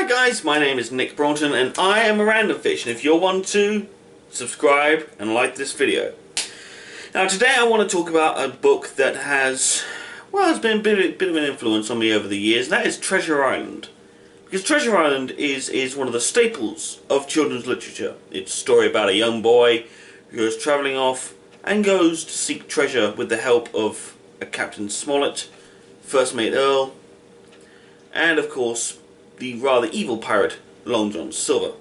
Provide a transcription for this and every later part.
Hi guys, my name is Nick Broughton and I am a Randomfish, and if you want to, subscribe and like this video. Now today I want to talk about a book that has been a bit of an influence on me over the years, and that is Treasure Island. Because Treasure Island is one of the staples of children's literature. It's a story about a young boy who goes travelling off and goes to seek treasure with the help of a Captain Smollett, First Mate Earl, and of course the rather evil pirate Long John Silver.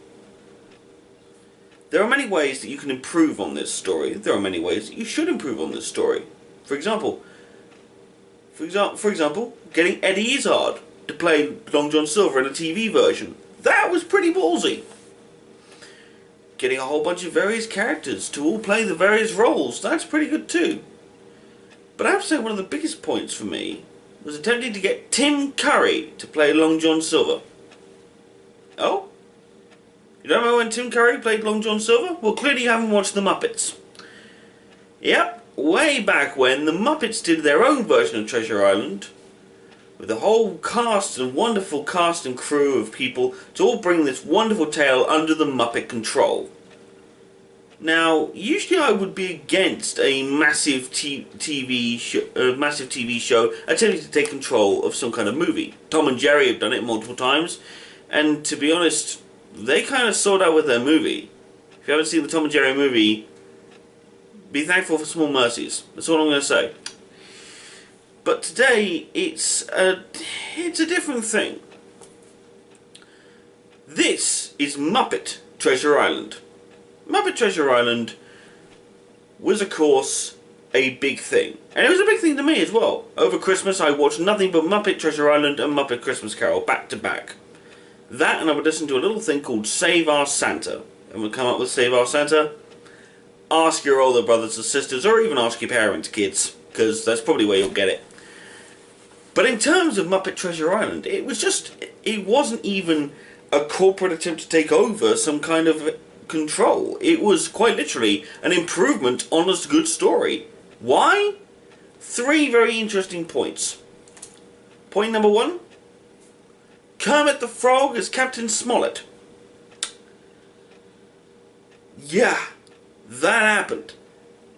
There are many ways that you can improve on this story. There are many ways that you should improve on this story. For example, getting Eddie Izzard to play Long John Silver in a TV version. That was pretty ballsy. Getting a whole bunch of various characters to all play the various roles. That's pretty good too. But I have to say one of the biggest points for me was attempting to get Tim Curry to play Long John Silver. Oh? You don't remember when Tim Curry played Long John Silver? Well, clearly you haven't watched the Muppets. Yep, way back when the Muppets did their own version of Treasure Island, with a whole cast and wonderful cast and crew of people to all bring this wonderful tale under the Muppet control. Now, usually I would be against a massive TV show attempting to take control of some kind of movie. Tom and Jerry have done it multiple times, and to be honest, they kind of sold out with their movie. If you haven't seen the Tom and Jerry movie, be thankful for small mercies. That's all I'm going to say. But today, it's a different thing. This is Muppet Treasure Island. Muppet Treasure Island was, of course, a big thing. And it was a big thing to me as well. Over Christmas, I watched nothing but Muppet Treasure Island and Muppet Christmas Carol back to back. That, and I would listen to a little thing called Save Our Santa. And we'd come up with Save Our Santa. Ask your older brothers and sisters, or even ask your parents, kids, because that's probably where you'll get it. But in terms of Muppet Treasure Island, it wasn't even a corporate attempt to take over some kind of control. It was quite literally an improvement on a good story. Why? 3 very interesting points. Point number 1. Kermit the Frog as Captain Smollett. Yeah, that happened.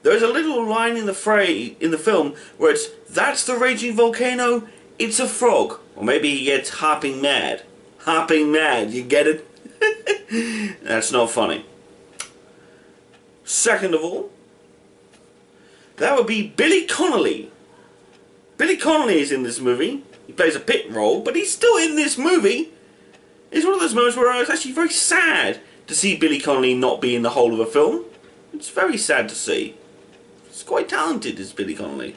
There's a little line in the film where it's, "That's the raging volcano, it's a frog." Or maybe he gets hopping mad. Hopping mad, you get it? That's not funny. Second of all, that would be Billy Connolly. Billy Connolly is in this movie. He plays a pit role, but he's still in this movie. It's one of those moments where I was actually very sad to see Billy Connolly not be in the whole of a film. It's very sad to see. He's quite talented, is Billy Connolly.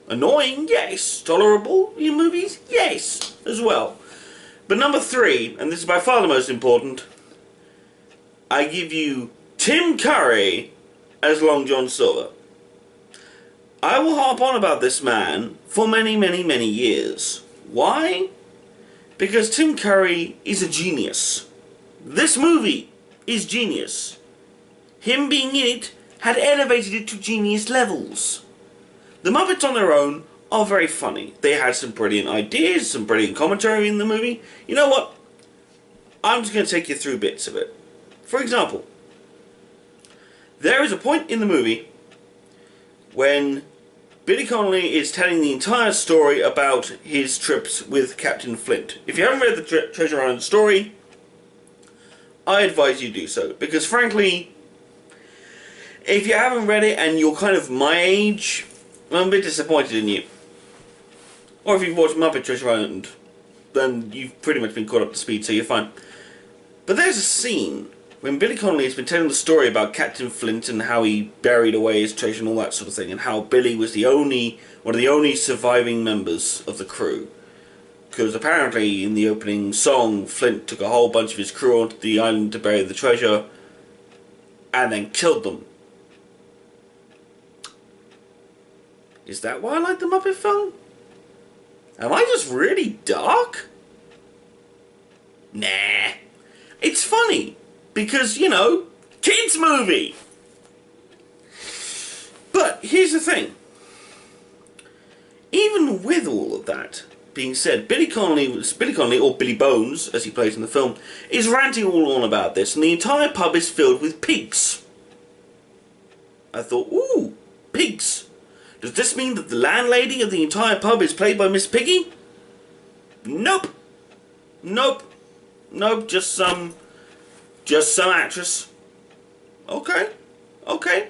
Annoying, yes. Tolerable in movies, yes, as well. But number 3, and this is by far the most important, I give you Tim Curry as Long John Silver. I will harp on about this man for many, many, many years. Why? Because Tim Curry is a genius. This movie is genius. Him being in it had elevated it to genius levels. The Muppets on their own are very funny. They had some brilliant ideas, some brilliant commentary in the movie. You know what? I'm just going to take you through bits of it. For example, there is a point in the movie when Billy Connolly is telling the entire story about his trips with Captain Flint. If you haven't read the Treasure Island story, I advise you do so. Because frankly, if you haven't read it and you're kind of my age, I'm a bit disappointed in you. Or if you've watched Muppet Treasure Island, then you've pretty much been caught up to speed, so you're fine. But there's a scene when Billy Connolly has been telling the story about Captain Flint and how he buried away his treasure and all that sort of thing, and how Billy was one of the only surviving members of the crew. Because apparently in the opening song, Flint took a whole bunch of his crew onto the island to bury the treasure, and then killed them. Is that why I like the Muppet film? Am I just really dark? Nah. It's funny. Because, you know, kids' movie. But here's the thing. Even with all of that, being said, Billy Connolly, or Billy Bones, as he plays in the film, is ranting all on about this, and the entire pub is filled with pigs. I thought, ooh, pigs. Does this mean that the landlady of the entire pub is played by Miss Piggy? Nope. Nope. Nope, just some actress. Okay. Okay.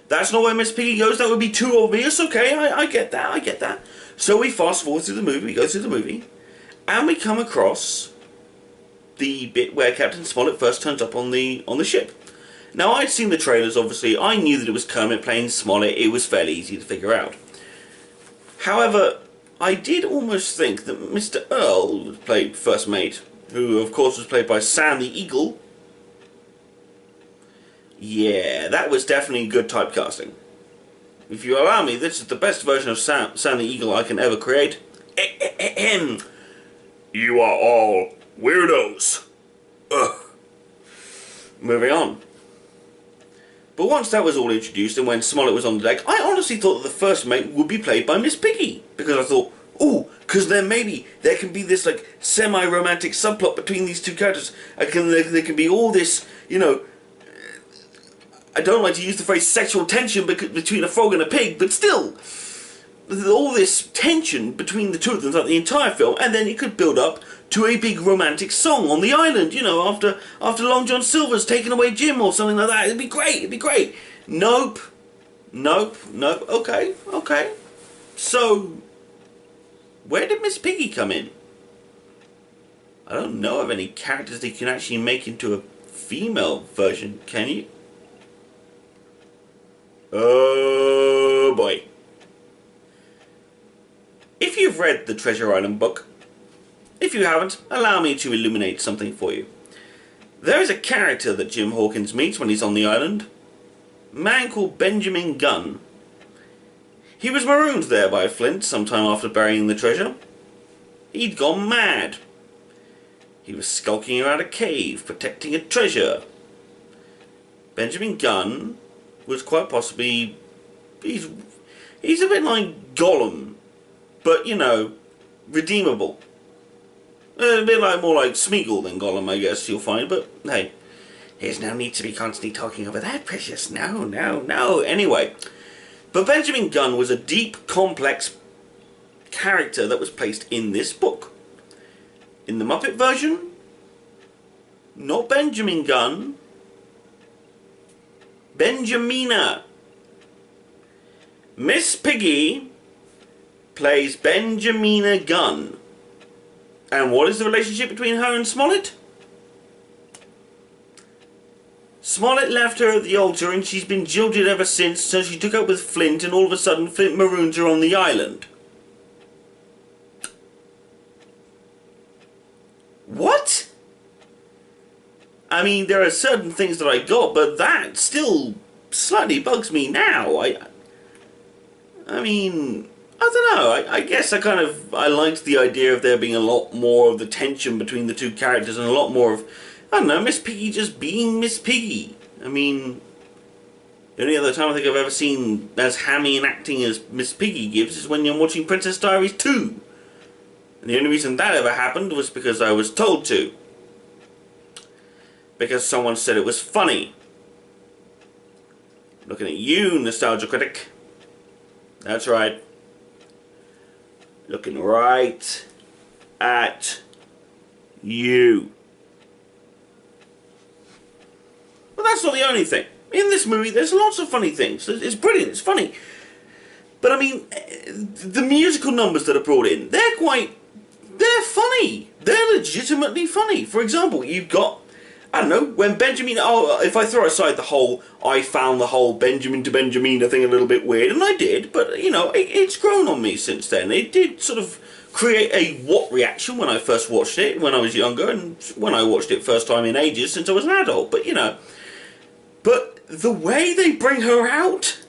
That's not where Miss Piggy goes, that would be too obvious. Okay, I get that. So we fast forward through the movie, we go through the movie, and we come across the bit where Captain Smollett first turns up on the ship. Now, I'd seen the trailers, obviously. I knew that it was Kermit playing Smollett. It was fairly easy to figure out. However, I did almost think that Mr. Earl, who played First Mate, who, of course, was played by Sam the Eagle. Yeah, that was definitely good typecasting. If you allow me, this is the best version of Sam the Eagle I can ever create. You are all weirdos. Ugh. Moving on. But once that was all introduced and when Smollett was on the deck, I honestly thought that the First Mate would be played by Miss Piggy. Because I thought, ooh, because then maybe there can be this like semi-romantic subplot between these two characters. There can be all this, you know, I don't like to use the phrase sexual tension between a frog and a pig, but still, all this tension between the two of them throughout the entire film, and then it could build up to a big romantic song on the island, you know, after Long John Silver's taken away Jim or something like that. It'd be great. Nope. Okay. So, where did Miss Piggy come in? I don't know of any characters that you can actually make into a female version, can you? Oh boy. If you've read the Treasure Island book, if you haven't, allow me to illuminate something for you. There is a character that Jim Hawkins meets when he's on the island. A man called Benjamin Gunn. He was marooned there by Flint sometime after burying the treasure. He'd gone mad. He was skulking around a cave, protecting a treasure. Benjamin Gunn was quite possibly... He's a bit like Gollum, but, you know, redeemable. A bit more like Smeagol than Gollum, I guess you'll find, but hey, there's no need to be constantly talking over that, precious. No. Anyway, but Benjamin Gunn was a deep, complex character that was placed in this book. In the Muppet version, not Benjamin Gunn, Benjamina. Miss Piggy plays Benjamina Gunn. And what is the relationship between her and Smollett? Smollett left her at the altar and she's been jilted ever since, so she took up with Flint and all of a sudden Flint maroons her on the island. What? I mean, there are certain things that I got, but that still slightly bugs me now. I mean, I don't know, I guess I liked the idea of there being a lot more of the tension between the two characters and a lot more of, I don't know, Miss Piggy just being Miss Piggy. I mean, the only other time I think I've ever seen as hammy an acting as Miss Piggy gives is when you're watching Princess Diaries 2. And the only reason that ever happened was because I was told to. Because someone said it was funny. Looking at you, Nostalgia Critic. That's right. Looking right at you. But that's not the only thing. In this movie, there's lots of funny things. It's brilliant, it's funny. But I mean, the musical numbers that are brought in, they're funny. They're legitimately funny. For example, you've got, I don't know, when Benjamin, if I throw aside the whole, I found the whole Benjamin to Benjamina thing a little bit weird, and I did, but, you know, it's grown on me since then. It did sort of create a what reaction when I first watched it, when I was younger, and when I watched it first time in ages since I was an adult, but, you know. But the way they bring her out,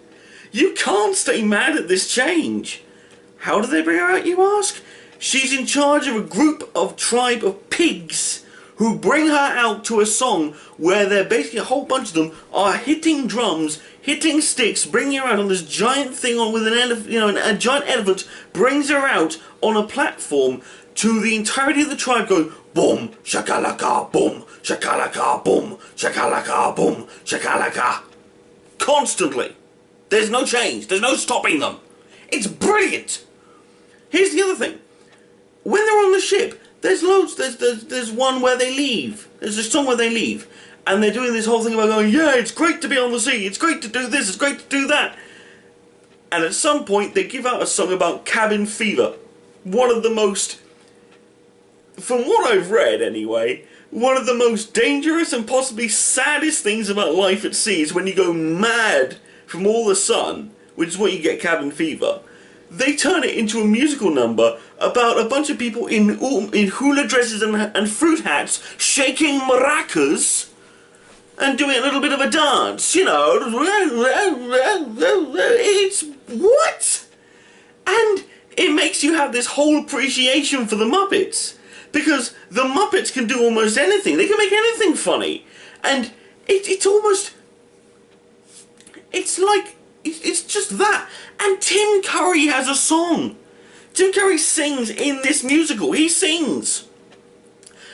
you can't stay mad at this change. How do they bring her out, you ask? She's in charge of a tribe of pigs who bring her out to a song where they're basically a whole bunch of them are hitting drums, hitting sticks, bringing her out on this giant thing on with an elephant, a giant elephant brings her out on a platform to the entirety of the tribe going boom, shakalaka, boom, shakalaka, boom, shakalaka, boom, shakalaka. Constantly. There's no change. There's no stopping them. It's brilliant. Here's the other thing. When they're on the ship, there's loads. There's one where they leave. There's a song where they leave, and they're doing this whole thing about going, yeah, it's great to be on the sea. It's great to do this. It's great to do that. And at some point, they give out a song about cabin fever. One of the most, from what I've read anyway, one of the most dangerous and possibly saddest things about life at sea is when you go mad from all the sun, which is when you get cabin fever. They turn it into a musical number about a bunch of people in hula dresses and fruit hats shaking maracas and doing a little bit of a dance, It's what? And it makes you have this whole appreciation for the Muppets. Because the Muppets can do almost anything. They can make anything funny. And it's almost... It's like... It's just that. And Tim Curry has a song. Tim Curry sings in this musical. He sings.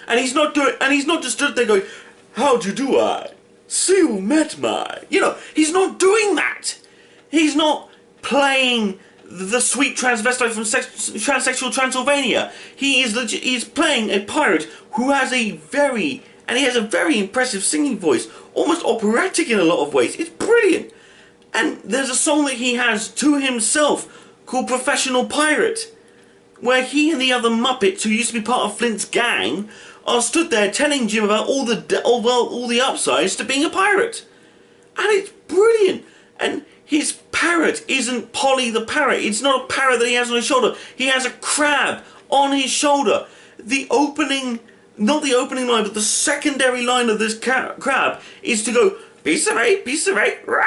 And he's not just stood there going, how do I? See you met my... he's not doing that. He's not playing the sweet transvestite from Transsexual Transylvania. He's playing a pirate who has a very impressive singing voice, almost operatic in a lot of ways. It's brilliant. And there's a song that he has to himself called Professional Pirate, where he and the other Muppets who used to be part of Flint's gang are stood there telling Jim about all the upsides to being a pirate. And it's brilliant. And his parrot isn't Polly the parrot. It's not a parrot that he has on his shoulder. He has a crab on his shoulder. Not the opening line, but the secondary line of this crab is to go, piece of eight, rah!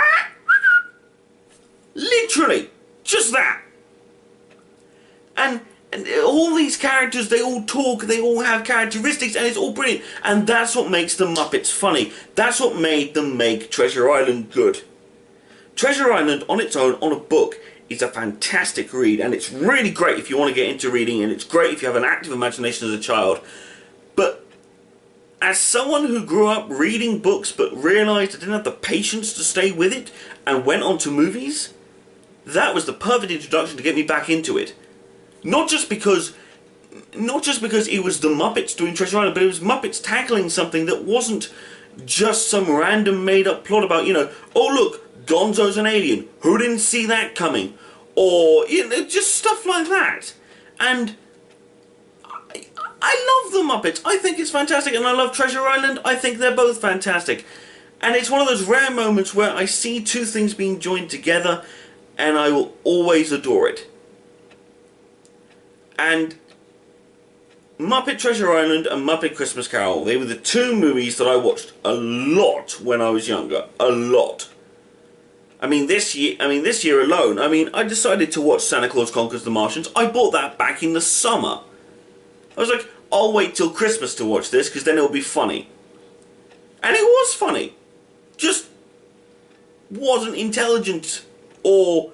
Literally, just that. And all these characters, they all talk, they all have characteristics, and it's all brilliant. And that's what makes the Muppets funny. That's what made them make Treasure Island good. Treasure Island, on its own, on a book, is a fantastic read, and it's really great if you want to get into reading, and it's great if you have an active imagination as a child. But as someone who grew up reading books but realised I didn't have the patience to stay with it and went on to movies, that was the perfect introduction to get me back into it. Not just because it was the Muppets doing Treasure Island, but it was Muppets tackling something that wasn't just some random made-up plot about, oh look, Gonzo's an alien. Who didn't see that coming? Or, just stuff like that. And I love the Muppets. I think it's fantastic. And I love Treasure Island. I think they're both fantastic. And it's one of those rare moments where I see two things being joined together and I will always adore it. And Muppet Treasure Island and Muppet Christmas Carol, they were the two movies that I watched a lot when I was younger. A lot. This year alone, I decided to watch Santa Claus Conquers the Martians. I bought that back in the summer. I was like, I'll wait till Christmas to watch this, because then it'll be funny. And it was funny. Just wasn't intelligent or,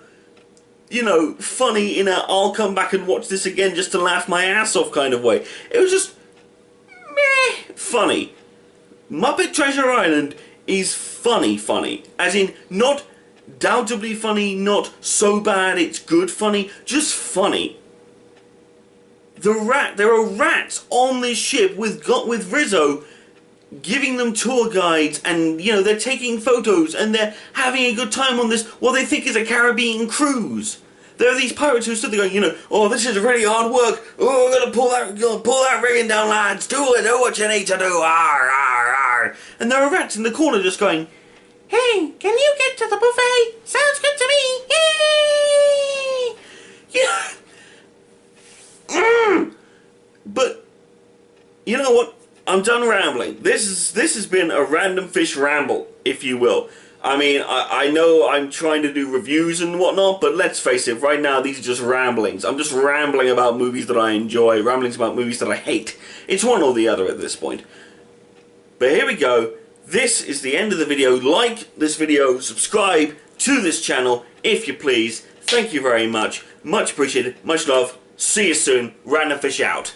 funny in a I'll come back and watch this again just to laugh my ass off kind of way. It was just meh funny. Muppet Treasure Island is funny. As in, not doubtably funny, not so bad it's good funny, just funny. There are rats on this ship with Rizzo giving them tour guides, and they're taking photos and they're having a good time on this what they think is a Caribbean cruise. There are these pirates who stood there going, oh, this is really hard work. Oh, we're gonna pull that rigging down, lads. Do what you need to do. Arr, arr, arr. And there are rats in the corner just going, hey, can you get to the buffet? Sounds good to me. Yay! But you know what? I'm done rambling. This has been a Random Fish ramble, if you will. I know I'm trying to do reviews and whatnot, but let's face it, right now these are just ramblings. I'm just rambling about movies that I enjoy, ramblings about movies that I hate. It's one or the other at this point. But here we go. This is the end of the video. Like this video, subscribe to this channel if you please. Thank you very much. Much appreciated. Much love. See you soon. Randomfish out.